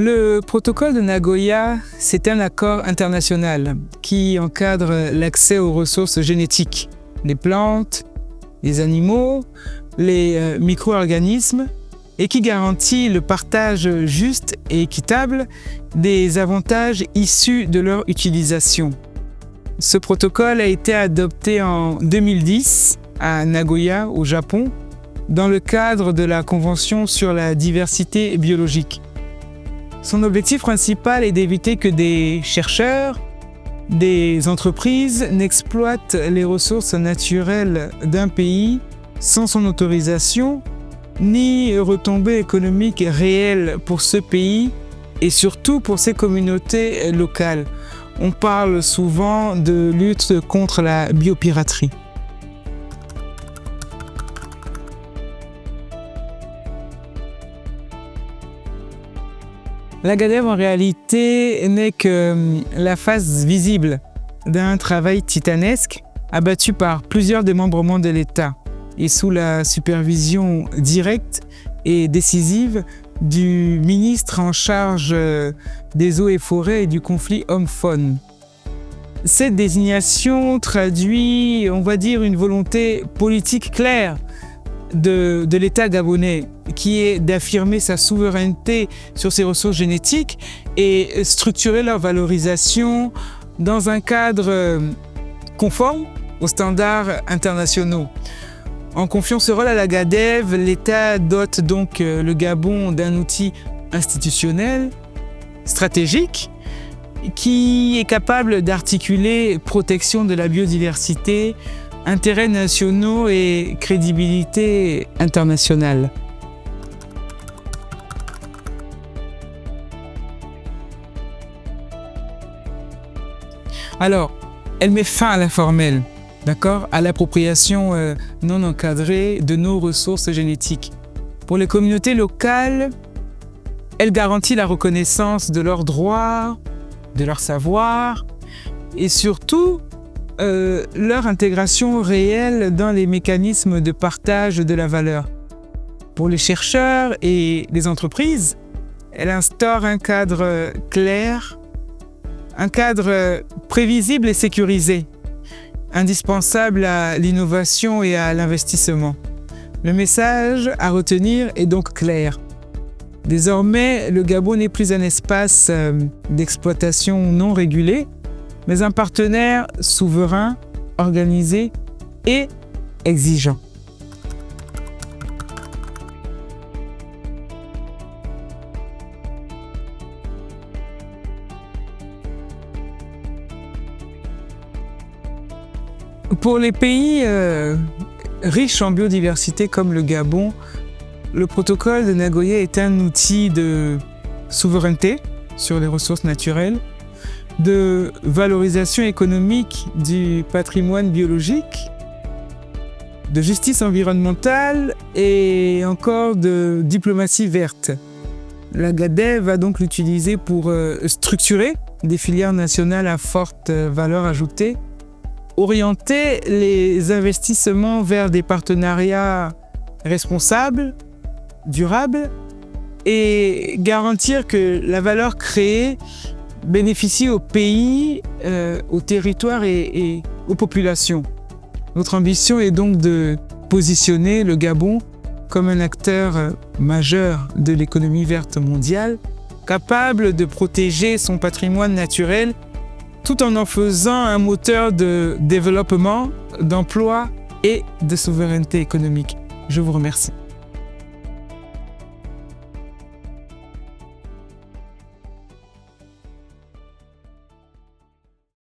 Le protocole de Nagoya, c'est un accord international qui encadre l'accès aux ressources génétiques, les plantes, les animaux, les micro-organismes et qui garantit le partage juste et équitable des avantages issus de leur utilisation. Ce protocole a été adopté en 2010 à Nagoya, au Japon, dans le cadre de la Convention sur la diversité biologique. Son objectif principal est d'éviter que des chercheurs, des entreprises n'exploitent les ressources naturelles d'un pays sans son autorisation, ni retombées économiques réelles pour ce pays et surtout pour ses communautés locales. On parle souvent de lutte contre la biopiraterie. La GADEV, en réalité, n'est que la face visible d'un travail titanesque abattu par plusieurs démembrements de l'État et sous la supervision directe et décisive du ministre en charge des eaux et forêts et du conflit homme-faune. Cette désignation traduit, on va dire, une volonté politique claire de l'État gabonais, qui est d'affirmer sa souveraineté sur ses ressources génétiques et structurer leur valorisation dans un cadre conforme aux standards internationaux. En confiant ce rôle à la GADEV, l'État dote donc le Gabon d'un outil institutionnel, stratégique, qui est capable d'articuler protection de la biodiversité, intérêts nationaux et crédibilité internationale. Alors, elle met fin à l'informel, d'accord, à l'appropriation non encadrée de nos ressources génétiques. Pour les communautés locales, elle garantit la reconnaissance de leurs droits, de leur savoir et surtout leur intégration réelle dans les mécanismes de partage de la valeur. Pour les chercheurs et les entreprises, elle instaure un cadre clair, un cadre prévisible et sécurisé, indispensable à l'innovation et à l'investissement. Le message à retenir est donc clair. Désormais, le Gabon n'est plus un espace d'exploitation non régulé, mais un partenaire souverain, organisé et exigeant. Pour les pays riches en biodiversité comme le Gabon, le protocole de Nagoya est un outil de souveraineté sur les ressources naturelles, de valorisation économique du patrimoine biologique, de justice environnementale et encore de diplomatie verte. La GADEV va donc l'utiliser pour structurer des filières nationales à forte valeur ajoutée, orienter les investissements vers des partenariats responsables, durables et garantir que la valeur créée bénéficie aux pays, aux territoires et aux populations. Notre ambition est donc de positionner le Gabon comme un acteur majeur de l'économie verte mondiale, capable de protéger son patrimoine naturel tout en faisant un moteur de développement, d'emploi et de souveraineté économique. Je vous remercie.